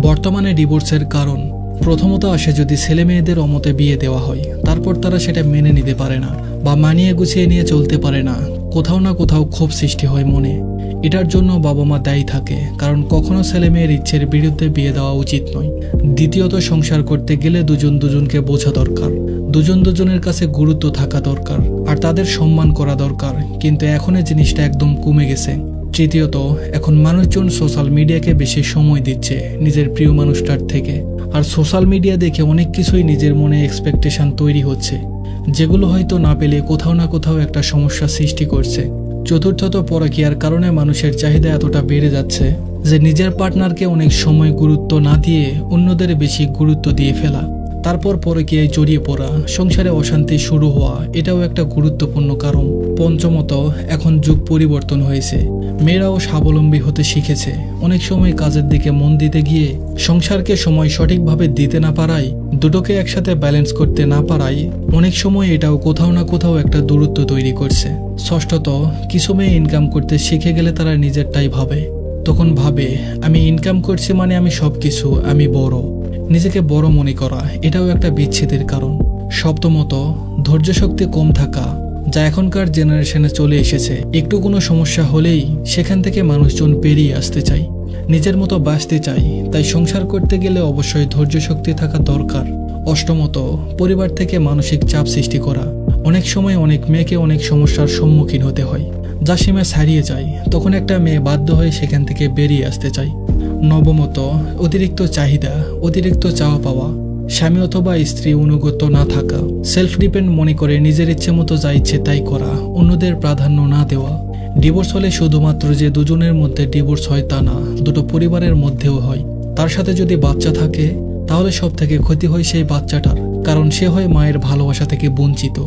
বর্তমানে ডিভোর্সের কারণ প্রথমত আসে যদি ছেলে মেয়েদের অমতে বিয়ে দেওয়া হয়, তারপর তারা সেটা মেনে নিতে পারে না বা মানিয়ে গুছিয়ে নিয়ে চলতে পারে না, কোথাও না কোথাও ক্ষোভ সৃষ্টি হয় মনে। এটার জন্য বাবা মা দায়ী থাকে, কারণ কখনো ছেলে মেয়ের ইচ্ছের বিরুদ্ধে বিয়ে দেওয়া উচিত নয়। দ্বিতীয়ত, সংসার করতে গেলে দুজন দুজনকে বোঝা দরকার, দুজন দুজনের কাছে গুরুত্ব থাকা দরকার, আর তাদের সম্মান করা দরকার, কিন্তু এখন এই জিনিসটা একদম কমে গেছে। তৃতীয়ত, এখন মানুষজন সোশ্যাল মিডিয়াকে বেশি সময় দিচ্ছে নিজের প্রিয় মানুষটার থেকে, আর সোশ্যাল মিডিয়া দেখে অনেক কিছুই নিজের মনে এক্সপেকটেশন তৈরি হচ্ছে, যেগুলো হয়তো না পেলে কোথাও না কোথাও একটা সমস্যা সৃষ্টি করছে। চতুর্থত, পরকীয়ার কারণে মানুষের চাহিদা এতটা বেড়ে যাচ্ছে যে নিজের পার্টনারকে অনেক সময় গুরুত্ব না দিয়ে অন্যদের বেশি গুরুত্ব দিয়ে ফেলা, তারপর পরকীয়ায় জড়িয়ে পড়া, সংসারে অশান্তি শুরু হওয়া, এটাও একটা গুরুত্বপূর্ণ কারণ। পঞ্চমত, এখন যুগ পরিবর্তন হয়েছে, মেয়েরাও স্বাবলম্বী হতে শিখেছে। অনেক সময় কাজের দিকে মন দিতে গিয়ে সংসারকে সময় সঠিকভাবে দিতে না পারায়, দুটোকে একসাথে ব্যালেন্স করতে না পারায় অনেক সময় এটাও কোথাও না কোথাও একটা দূরত্ব তৈরি করছে। ষষ্ঠত, কিছু মেয়ে ইনকাম করতে শিখে গেলে তারা নিজেরটাই ভাবে, তখন ভাবে আমি ইনকাম করছি মানে আমি সবকিছু, আমি বড়, নিজেকে বড় মনে করা, এটাও একটা বিচ্ছেদের কারণ। সপ্তমত, ধৈর্য শক্তি কম থাকা, যা এখনকার জেনারেশনে চলে এসেছে। একটু কোনো সমস্যা হলেই সেখান থেকে মানুষজন বেরিয়ে আসতে চায়, নিজের মতো বাঁচতে চায়, তাই সংসার করতে গেলে অবশ্যই ধৈর্য শক্তি থাকা দরকার। অষ্টমত, পরিবার থেকে মানসিক চাপ সৃষ্টি করা, অনেক সময় অনেক মেয়েকে অনেক সমস্যার সম্মুখীন হতে হয়, যা সীমা ছাড়িয়ে যায়, তখন একটা মেয়ে বাধ্য হয়ে সেখান থেকে বেরিয়ে আসতে চায়। নবমত, অতিরিক্ত চাহিদা, অতিরিক্ত চাওয়া পাওয়া, স্বামী অথবা স্ত্রী অনুগত না থাকা, সেলফ ডিপেন্ড মনে করে নিজের ইচ্ছে মতো যা ইচ্ছে তাই করা, অন্যদের প্রাধান্য না দেওয়া। ডিভোর্স হলে শুধুমাত্র যে দুজনের মধ্যে ডিভোর্স হয় তা না, দুটো পরিবারের মধ্যেও হয়। তার সাথে যদি বাচ্চা থাকে তাহলে সব থেকে ক্ষতি হয় সেই বাচ্চাটার, কারণ সে হয় মায়ের ভালোবাসা থেকে বঞ্চিত।